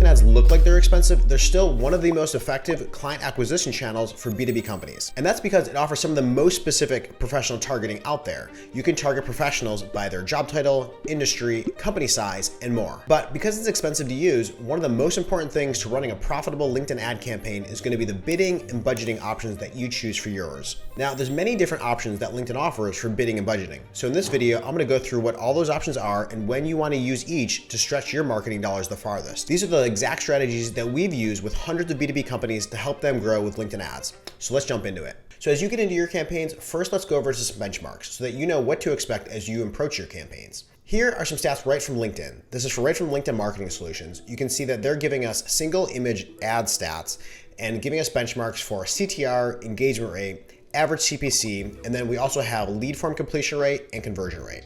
ads look like they're expensive, they're still one of the most effective client acquisition channels for B2B companies. And that's because it offers some of the most specific professional targeting out there. You can target professionals by their job title, industry, company size, and more. But because it's expensive to use, one of the most important things to running a profitable LinkedIn ad campaign is going to be the bidding and budgeting options that you choose for yours. Now, there's many different options that LinkedIn offers for bidding and budgeting. So in this video, I'm going to go through what all those options are and when you want to use each to stretch your marketing dollars the farthest. These are the exact strategies that we've used with hundreds of B2B companies to help them grow with LinkedIn ads. So let's jump into it. So as you get into your campaigns, first let's go over some benchmarks so that you know what to expect as you approach your campaigns. Here are some stats right from LinkedIn. This is right from LinkedIn Marketing Solutions. You can see that they're giving us single image ad stats and giving us benchmarks for CTR, engagement rate, average CPC, and then we also have lead form completion rate and conversion rate.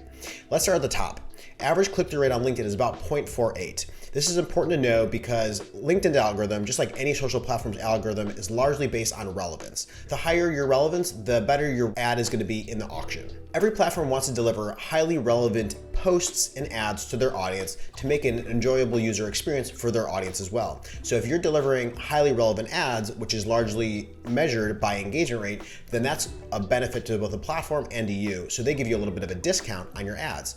Let's start at the top. Average click-through rate on LinkedIn is about 0.48. This is important to know because LinkedIn's algorithm, just like any social platform's algorithm, is largely based on relevance. The higher your relevance, the better your ad is going to be in the auction. Every platform wants to deliver highly relevant posts and ads to their audience to make an enjoyable user experience for their audience as well. So if you're delivering highly relevant ads, which is largely measured by engagement rate, then that's a benefit to both the platform and to you. So they give you a little bit of a discount on your ads.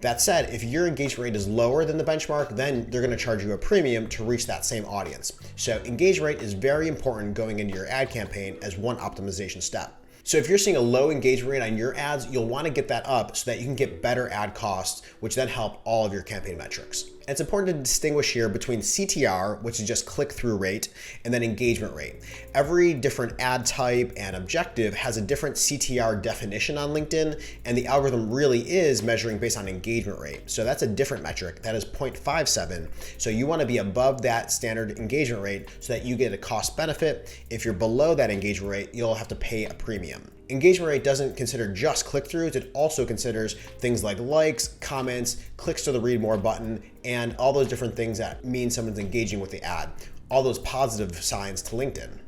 That said, if your engagement rate is lower than the benchmark, then they're going to charge you a premium to reach that same audience. So engagement rate is very important going into your ad campaign as one optimization step. So if you're seeing a low engagement rate on your ads, you'll want to get that up so that you can get better ad costs, which then help all of your campaign metrics. And it's important to distinguish here between CTR, which is just click-through rate, and then engagement rate. Every different ad type and objective has a different CTR definition on LinkedIn, and the algorithm really is measuring based on engagement rate. So that's a different metric. That is 0.57. So you want to be above that standard engagement rate so that you get a cost benefit. If you're below that engagement rate, you'll have to pay a premium. Engagement rate doesn't consider just click-throughs, it also considers things like likes, comments, clicks to the read more button, and all those different things that mean someone's engaging with the ad. All those positive signs to LinkedIn.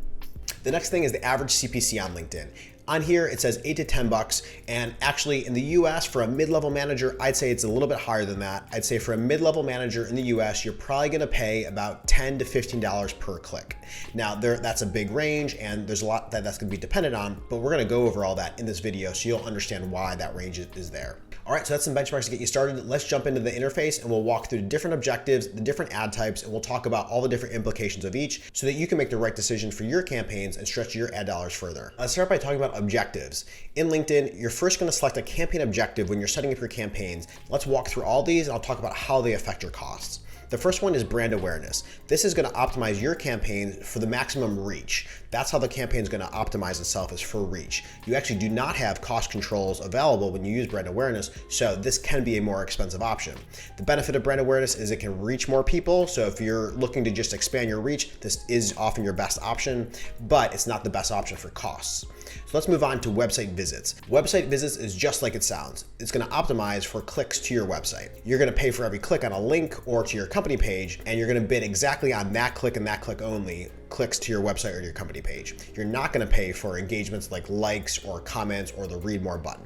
The next thing is the average CPC on LinkedIn. On here, it says $8 to $10, and actually in the US for a mid-level manager, I'd say it's a little bit higher than that. I'd say for a mid-level manager in the US, you're probably gonna pay about $10 to $15 per click. Now, that's a big range, and there's a lot that's gonna be dependent on, but we're gonna go over all that in this video so you'll understand why that range is there. All right, so that's some benchmarks to get you started. Let's jump into the interface and we'll walk through the different objectives, the different ad types, and we'll talk about all the different implications of each so that you can make the right decision for your campaigns and stretch your ad dollars further. Let's start by talking about objectives. In LinkedIn, you're first gonna select a campaign objective when you're setting up your campaigns. Let's walk through all these and I'll talk about how they affect your costs. The first one is brand awareness. This is going to optimize your campaign for the maximum reach. That's how the campaign is going to optimize itself, is for reach. You actually do not have cost controls available when you use brand awareness, so this can be a more expensive option. The benefit of brand awareness is it can reach more people, so if you're looking to just expand your reach, this is often your best option, but it's not the best option for costs. So let's move on to website visits. Website visits is just like it sounds. It's going to optimize for clicks to your website. You're going to pay for every click on a link or to your company page, and you're going to bid exactly on that click and that click only, clicks to your website or to your company page. You're not going to pay for engagements like likes or comments or the read more button.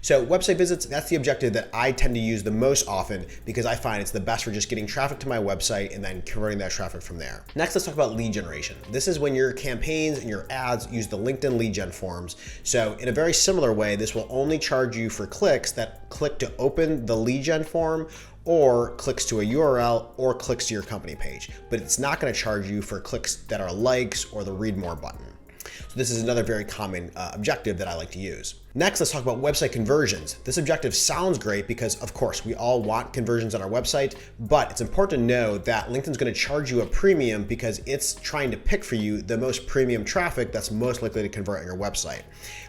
So website visits, that's the objective that I tend to use the most often because I find it's the best for just getting traffic to my website and then converting that traffic from there. Next, let's talk about lead generation. This is when your campaigns and your ads use the LinkedIn lead gen forms. So in a very similar way, this will only charge you for clicks that click to open the lead gen form or clicks to a URL or clicks to your company page. But it's not going to charge you for clicks that are likes or the read more button. So this is another very common objective that I like to use. Next, let's talk about website conversions. This objective sounds great because, of course, we all want conversions on our website, but it's important to know that LinkedIn's going to charge you a premium because it's trying to pick for you the most premium traffic that's most likely to convert on your website.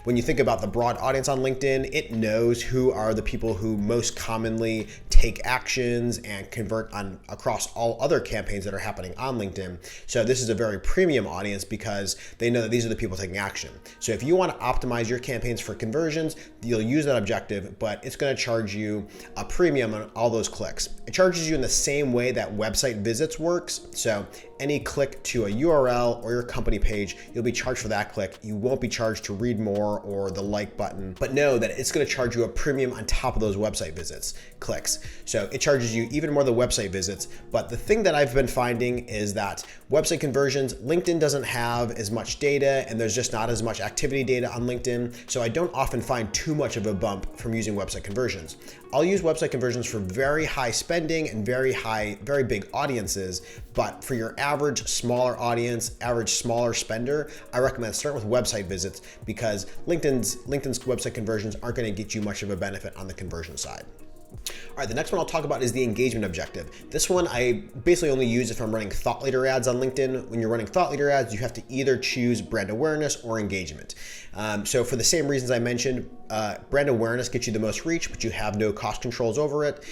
When you think about the broad audience on LinkedIn, it knows who are the people who most commonly take actions and convert on across all other campaigns that are happening on LinkedIn. So this is a very premium audience because they know that these are the people taking action. So if you want to optimize your campaigns for conversions, conversions, you'll use that objective, but it's going to charge you a premium on all those clicks. It charges you in the same way that website visits works. So any click to a URL or your company page, you'll be charged for that click. You won't be charged to read more or the like button, but know that it's going to charge you a premium on top of those website visits clicks. So it charges you even more the website visits. But the thing that I've been finding is that website conversions, LinkedIn doesn't have as much data, and there's just not as much activity data on LinkedIn. So I don't often find too much of a bump from using website conversions. I'll use website conversions for very high spending and very big audiences. But for your average smaller audience, average smaller spender, I recommend starting with website visits because LinkedIn's website conversions aren't going to get you much of a benefit on the conversion side. All right, the next one I'll talk about is the engagement objective. This one I basically only use if I'm running thought leader ads on LinkedIn. When you're running thought leader ads, you have to either choose brand awareness or engagement. So for the same reasons I mentioned, brand awareness gets you the most reach, but you have no cost controls over it.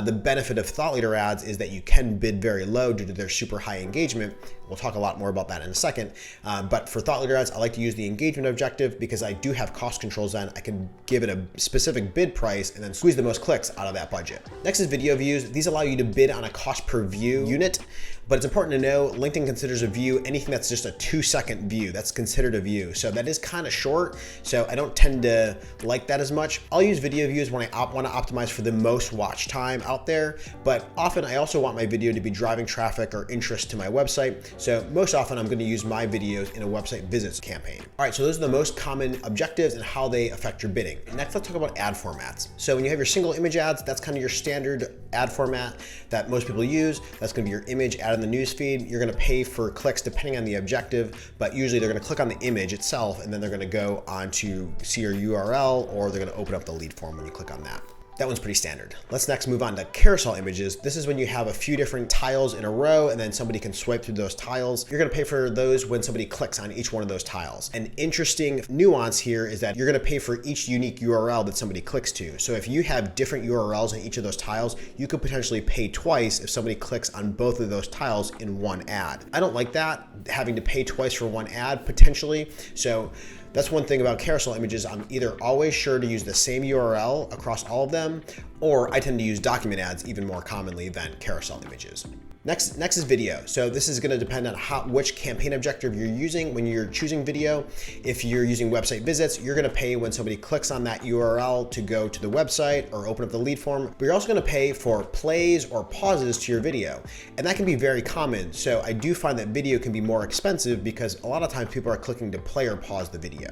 The benefit of thought leader ads is that you can bid very low due to their super high engagement. We'll talk a lot more about that in a second. But for thought leader ads, I like to use the engagement objective because I do have cost controls on. I can give it a specific bid price and then squeeze the most clicks out of that budget. Next is video views. These allow you to bid on a cost per view unit, but it's important to know LinkedIn considers a view anything that's just a 2-second view. That's considered a view. So that is kind of short. So I don't tend to like that as much. I'll use video views when I want to optimize for the most watch time out there, but often I also want my video to be driving traffic or interest to my website. So most often I'm going to use my videos in a website visits campaign. All right, so those are the most common objectives and how they affect your bidding. Next, let's talk about ad formats. So when you have your single image ads, that's kind of your standard ad format that most people use. That's going to be your image ad in the newsfeed. You're going to pay for clicks depending on the objective, but usually they're going to click on the image itself and then they're going to go on to see your URL, or they're going to open up the lead form when you click on that. That one's pretty standard. Let's next move on to carousel images. This is when you have a few different tiles in a row and then somebody can swipe through those tiles. You're gonna pay for those when somebody clicks on each one of those tiles. An interesting nuance here is that you're gonna pay for each unique URL that somebody clicks to. So if you have different URLs in each of those tiles, you could potentially pay twice if somebody clicks on both of those tiles in one ad. I don't like that, having to pay twice for one ad potentially. So that's one thing about carousel images. I'm either always sure to use the same URL across all of them, or I tend to use document ads even more commonly than carousel images. Next is video. So this is going to depend on which campaign objective you're using when you're choosing video. If you're using website visits, you're going to pay when somebody clicks on that URL to go to the website or open up the lead form, but you're also going to pay for plays or pauses to your video. And that can be very common. So I do find that video can be more expensive because a lot of times people are clicking to play or pause the video.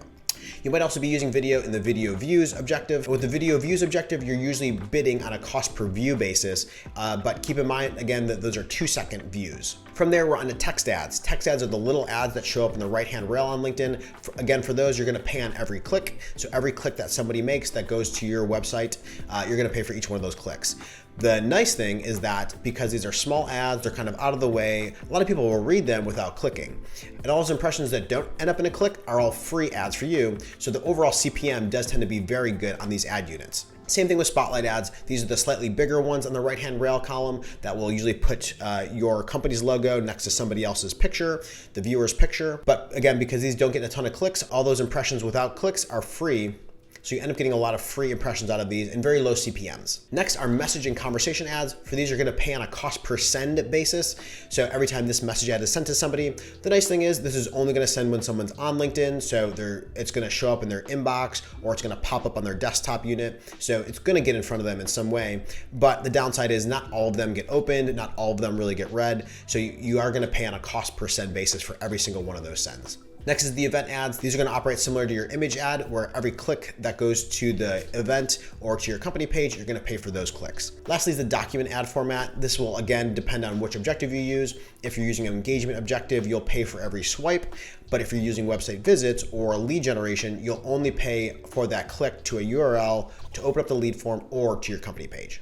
You might also be using video in the video views objective. With the video views objective, you're usually bidding on a cost per view basis, but keep in mind, again, that those are 2-second views. From there, we're on to text ads. Text ads are the little ads that show up in the right-hand rail on LinkedIn. Again, for those, you're gonna pay on every click. So every click that somebody makes that goes to your website, you're gonna pay for each one of those clicks. The nice thing is that because these are small ads, they're kind of out of the way, a lot of people will read them without clicking. And all those impressions that don't end up in a click are all free ads for you. So the overall CPM does tend to be very good on these ad units. Same thing with spotlight ads. These are the slightly bigger ones on the right-hand rail column that will usually put your company's logo next to somebody else's picture, the viewer's picture. But again, because these don't get a ton of clicks, all those impressions without clicks are free. So you end up getting a lot of free impressions out of these and very low CPMs. Next are message and conversation ads. For these, you're gonna pay on a cost per send basis. So every time this message ad is sent to somebody, the nice thing is this is only gonna send when someone's on LinkedIn. So it's gonna show up in their inbox or it's gonna pop up on their desktop unit. So it's gonna get in front of them in some way. But the downside is not all of them get opened, not all of them really get read. So you are gonna pay on a cost per send basis for every single one of those sends. Next is the event ads. These are going to operate similar to your image ad, where every click that goes to the event or to your company page, you're going to pay for those clicks. Lastly is the document ad format. This will again depend on which objective you use. If you're using an engagement objective, you'll pay for every swipe. But if you're using website visits or lead generation, you'll only pay for that click to a URL to open up the lead form or to your company page.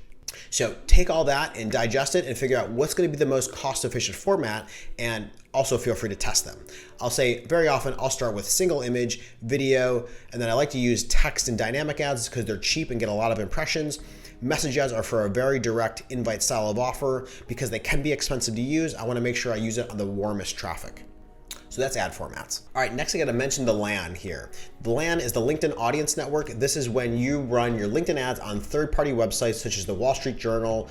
So take all that and digest it and figure out what's going to be the most cost-efficient format, and also feel free to test them. I'll say very often I'll start with single image, video, and then I like to use text and dynamic ads because they're cheap and get a lot of impressions. Message ads are for a very direct invite style of offer because they can be expensive to use. I want to make sure I use it on the warmest traffic. So that's ad formats. All right, next I gotta mention the LAN here. The LAN is the LinkedIn Audience Network. This is when you run your LinkedIn ads on third-party websites such as the Wall Street Journal,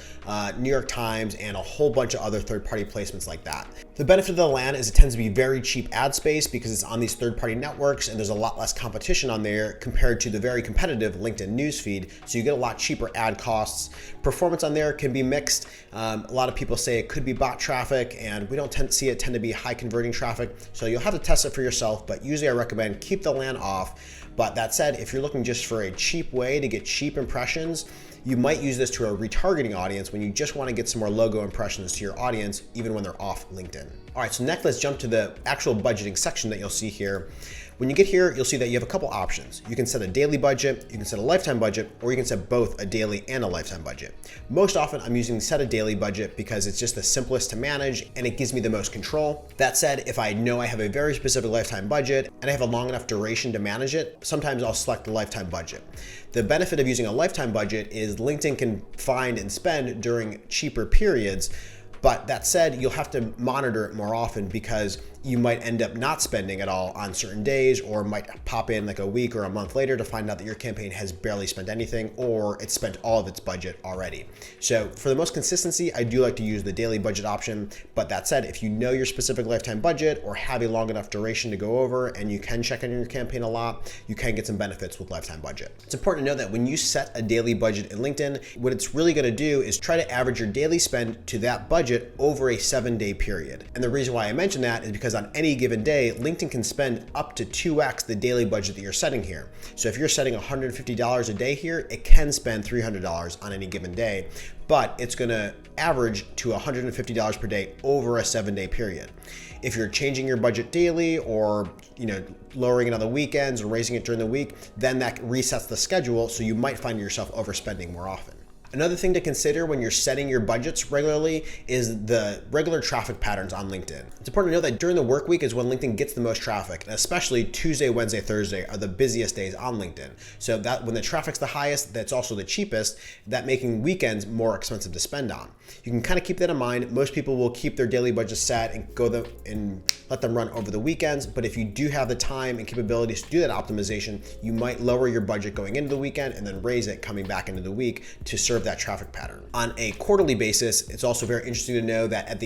New York Times, and a whole bunch of other third-party placements like that. The benefit of the LAN is it tends to be very cheap ad space because it's on these third-party networks and there's a lot less competition on there compared to the very competitive LinkedIn newsfeed. So you get a lot cheaper ad costs. Performance on there can be mixed. A lot of people say it could be bot traffic, and we don't tend to be high converting traffic. So you'll have to test it for yourself, but usually I recommend keep the LAN off. But that said, if you're looking just for a cheap way to get cheap impressions, you might use this to a retargeting audience when you just want to get some more logo impressions to your audience, even when they're off LinkedIn. All right, so next let's jump to the actual budgeting section that you'll see here. When you get here, you'll see that you have a couple options. You can set a daily budget, you can set a lifetime budget, or you can set both a daily and a lifetime budget. Most often I'm using set a daily budget because it's just the simplest to manage and it gives me the most control. That said, if I know I have a very specific lifetime budget and I have a long enough duration to manage it, sometimes I'll select the lifetime budget. The benefit of using a lifetime budget is LinkedIn can find and spend during cheaper periods. But that said, you'll have to monitor it more often because you might end up not spending at all on certain days, or might pop in like a week or a month later to find out that your campaign has barely spent anything or it's spent all of its budget already. So for the most consistency, I do like to use the daily budget option. But that said, if you know your specific lifetime budget or have a long enough duration to go over and you can check in your campaign a lot, you can get some benefits with lifetime budget. It's important to know that when you set a daily budget in LinkedIn, what it's really going to do is try to average your daily spend to that budget over a 7-day period. And the reason why I mention that is because on any given day, LinkedIn can spend up to 2x the daily budget that you're setting here. So if you're setting $150 a day here, it can spend $300 on any given day, but it's gonna average to $150 per day over a 7-day period. If you're changing your budget daily or lowering it on the weekends or raising it during the week, then that resets the schedule, so you might find yourself overspending more often. Another thing to consider when you're setting your budgets regularly is the regular traffic patterns on LinkedIn. It's important to know that during the work week is when LinkedIn gets the most traffic, and especially Tuesday, Wednesday, Thursday are the busiest days on LinkedIn. So that when the traffic's the highest, that's also the cheapest, that making weekends more expensive to spend on. You can kind of keep that in mind. Most people will keep their daily budget set and and let them run over the weekends. But if you do have the time and capabilities to do that optimization, you might lower your budget going into the weekend and then raise it coming back into the week to serve that traffic pattern. On a quarterly basis, it's also very interesting to know that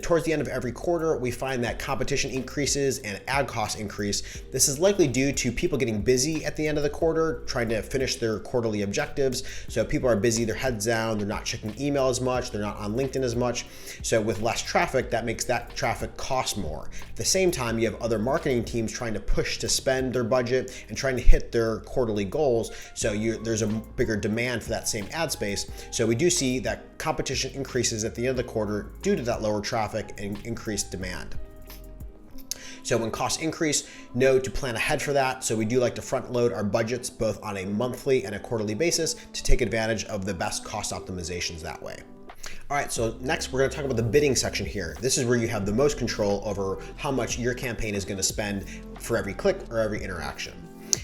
towards the end of every quarter, we find that competition increases and ad costs increase. This is likely due to people getting busy at the end of the quarter, trying to finish their quarterly objectives. So people are busy, their heads down, they're not checking email as much, they're not on LinkedIn as much. So with less traffic, that makes that traffic cost more. At the same time, you have other marketing teams trying to push to spend their budget and trying to hit their quarterly goals. So there's a bigger demand for that same ad space. So we do see that competition increases at the end of the quarter due to that lower traffic and increased demand. So when costs increase, know to plan ahead for that. So we do like to front load our budgets both on a monthly and a quarterly basis to take advantage of the best cost optimizations that way. All right, so next we're going to talk about the bidding section here. This is where you have the most control over how much your campaign is going to spend for every click or every interaction.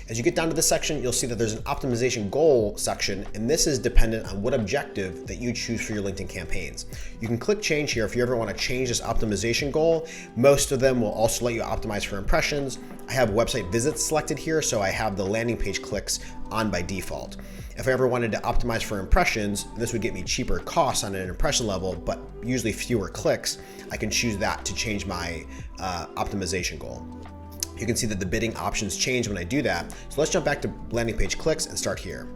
As you get down to this section, you'll see that there's an optimization goal section, and this is dependent on what objective that you choose for your LinkedIn campaigns. You can click change here if you ever want to change this optimization goal. Most of them will also let you optimize for impressions. I have website visits selected here, so I have the landing page clicks on by default. If I ever wanted to optimize for impressions, this would get me cheaper costs on an impression level, but usually fewer clicks. I can choose that to change my optimization goal. You can see that the bidding options change when I do that. So let's jump back to landing page clicks and start here.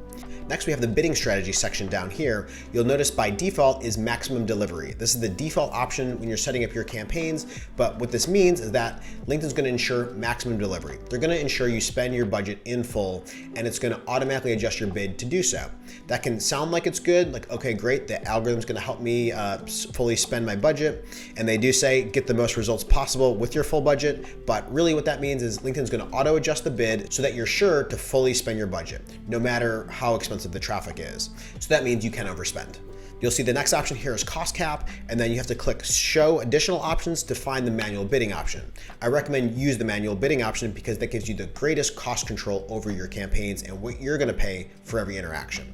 Next, we have the bidding strategy section down here. You'll notice by default is maximum delivery. This is the default option when you're setting up your campaigns, but what this means is that LinkedIn's gonna ensure maximum delivery. They're gonna ensure you spend your budget in full, and it's gonna automatically adjust your bid to do so. That can sound like it's good, like, okay, great, the algorithm's gonna help me fully spend my budget, and they do say get the most results possible with your full budget, but really what that means is LinkedIn's gonna auto adjust the bid so that you're sure to fully spend your budget, no matter how expensive the traffic is. So that means you can overspend. You'll see the next option here is cost cap, and then you have to click show additional options to find the manual bidding option. I recommend use the manual bidding option because that gives you the greatest cost control over your campaigns and what you're gonna pay for every interaction.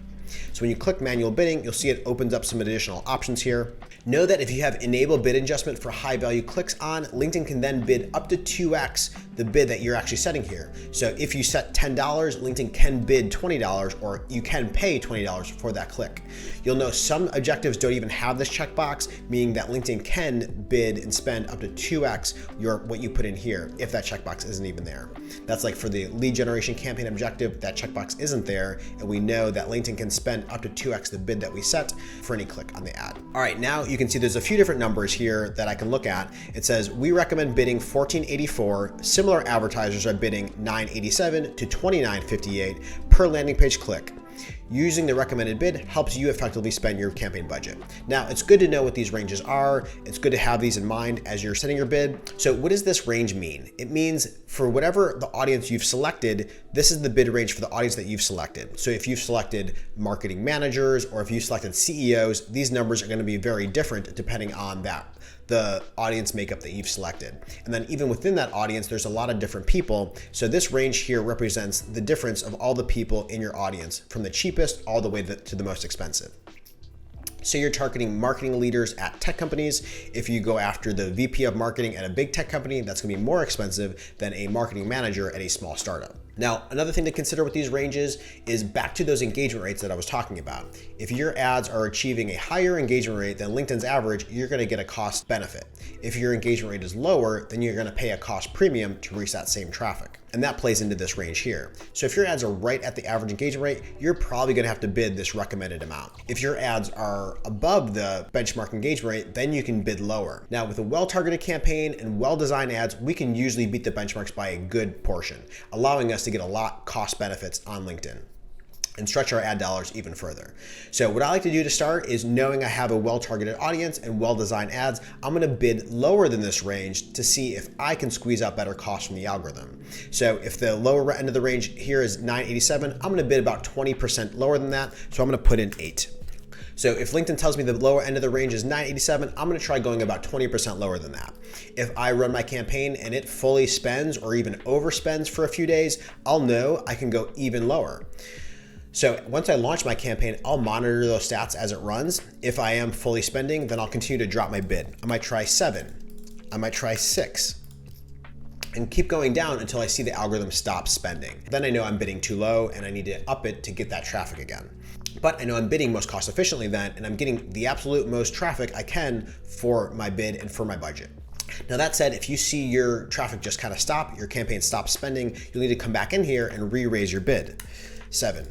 So when you click manual bidding, you'll see it opens up some additional options here. Know that if you have enabled bid adjustment for high value clicks on, LinkedIn can then bid up to 2x the bid that you're actually setting here. So if you set $10, LinkedIn can bid $20, or you can pay $20 for that click. You'll know some objectives don't even have this checkbox, meaning that LinkedIn can bid and spend up to 2x what you put in here if that checkbox isn't even there. That's like for the lead generation campaign objective, that checkbox isn't there, and we know that LinkedIn can spend up to 2x the bid that we set for any click on the ad. All right, now you can see there's a few different numbers here that I can look at. It says we recommend bidding $14.84. Similar advertisers are bidding $9.87 to $29.58 per landing page click. Using the recommended bid helps you effectively spend your campaign budget. Now, it's good to know what these ranges are. It's good to have these in mind as you're setting your bid. So what does this range mean? It means for whatever the audience you've selected, this is the bid range for the audience that you've selected. So if you've selected marketing managers or if you've selected CEOs, these numbers are going to be very different depending on the audience makeup that you've selected. And then even within that audience, there's a lot of different people. So this range here represents the difference of all the people in your audience, from the cheapest all the way to the most expensive. So you're targeting marketing leaders at tech companies. If you go after the VP of marketing at a big tech company, that's gonna be more expensive than a marketing manager at a small startup. Now, another thing to consider with these ranges is back to those engagement rates that I was talking about. If your ads are achieving a higher engagement rate than LinkedIn's average, you're gonna get a cost benefit. If your engagement rate is lower, then you're gonna pay a cost premium to reach that same traffic. And that plays into this range here. So if your ads are right at the average engagement rate, you're probably gonna have to bid this recommended amount. If your ads are above the benchmark engagement rate, then you can bid lower. Now, with a well-targeted campaign and well-designed ads, we can usually beat the benchmarks by a good portion, allowing us to get a lot cost benefits on LinkedIn and stretch our ad dollars even further. So what I like to do to start is, knowing I have a well-targeted audience and well-designed ads, I'm gonna bid lower than this range to see if I can squeeze out better costs from the algorithm. So if the lower end of the range here is $9.87, I'm gonna bid about 20% lower than that, so I'm gonna put in 8. So if LinkedIn tells me the lower end of the range is $9.87, I'm gonna try going about 20% lower than that. If I run my campaign and it fully spends or even overspends for a few days, I'll know I can go even lower. So once I launch my campaign, I'll monitor those stats as it runs. If I am fully spending, then I'll continue to drop my bid. I might try 7, I might try 6, and keep going down until I see the algorithm stop spending. Then I know I'm bidding too low and I need to up it to get that traffic again. But I know I'm bidding most cost efficiently then, and I'm getting the absolute most traffic I can for my bid and for my budget. Now that said, if you see your traffic just kind of stop, your campaign stops spending, you'll need to come back in here and re-raise your bid. 7,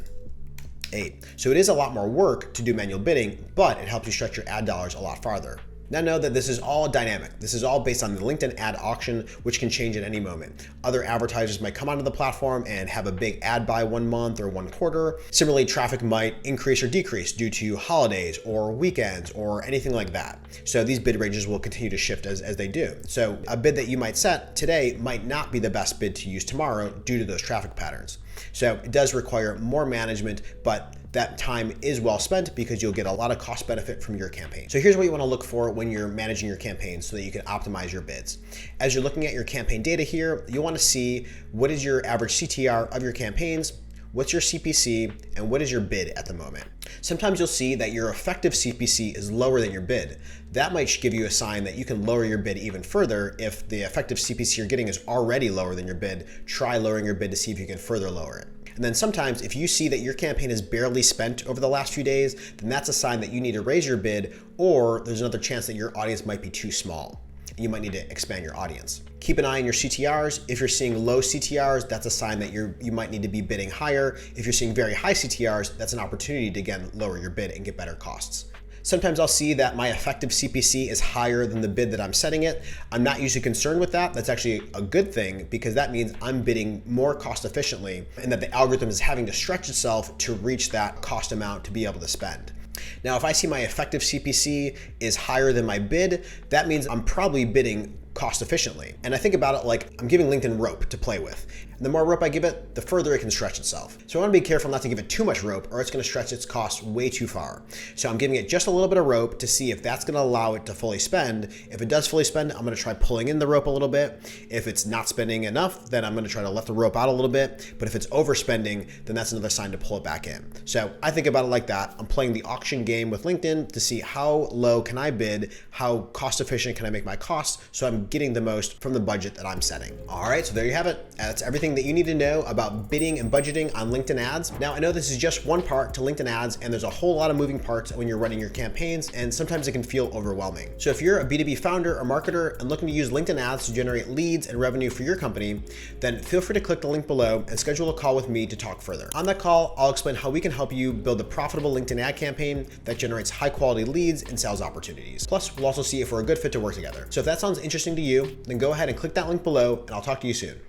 8. So it is a lot more work to do manual bidding, but it helps you stretch your ad dollars a lot farther. Now know that this is all dynamic. This is all based on the LinkedIn ad auction, which can change at any moment. Other advertisers might come onto the platform and have a big ad buy 1 month or 1 quarter. Similarly, traffic might increase or decrease due to holidays or weekends or anything like that. So these bid ranges will continue to shift as they do. So a bid that you might set today might not be the best bid to use tomorrow due to those traffic patterns. So it does require more management, but that time is well spent because you'll get a lot of cost benefit from your campaign. So here's what you want to look for when you're managing your campaign so that you can optimize your bids. As you're looking at your campaign data here, you'll want to see what is your average CTR of your campaigns, what's your CPC, and what is your bid at the moment. Sometimes you'll see that your effective CPC is lower than your bid. That might give you a sign that you can lower your bid even further. If the effective CPC you're getting is already lower than your bid, try lowering your bid to see if you can further lower it. And then sometimes if you see that your campaign is barely spent over the last few days, then that's a sign that you need to raise your bid, or there's another chance that your audience might be too small. You might need to expand your audience. Keep an eye on your CTRs. If you're seeing low CTRs, that's a sign that you might need to be bidding higher. If you're seeing very high CTRs, that's an opportunity to again lower your bid and get better costs. Sometimes I'll see that my effective CPC is higher than the bid that I'm setting it. I'm not usually concerned with that. That's actually a good thing because that means I'm bidding more cost efficiently and that the algorithm is having to stretch itself to reach that cost amount to be able to spend. Now, if I see my effective CPC is higher than my bid, that means I'm probably bidding cost efficiently. And I think about it like I'm giving LinkedIn rope to play with. And the more rope I give it, the further it can stretch itself. So I want to be careful not to give it too much rope or it's going to stretch its costs way too far. So I'm giving it just a little bit of rope to see if that's going to allow it to fully spend. If it does fully spend, I'm going to try pulling in the rope a little bit. If it's not spending enough, then I'm going to try to let the rope out a little bit. But if it's overspending, then that's another sign to pull it back in. So I think about it like that. I'm playing the auction game with LinkedIn to see how low can I bid, how cost efficient can I make my costs, so I'm getting the most from the budget that I'm setting. All right, so there you have it. That's everything that you need to know about bidding and budgeting on LinkedIn ads. Now, I know this is just one part to LinkedIn ads, and there's a whole lot of moving parts when you're running your campaigns, and sometimes it can feel overwhelming. So if you're a B2B founder or marketer and looking to use LinkedIn ads to generate leads and revenue for your company, then feel free to click the link below and schedule a call with me to talk further. On that call, I'll explain how we can help you build a profitable LinkedIn ad campaign that generates high quality leads and sales opportunities. Plus, we'll also see if we're a good fit to work together. So if that sounds interesting to you, then go ahead and click that link below and I'll talk to you soon.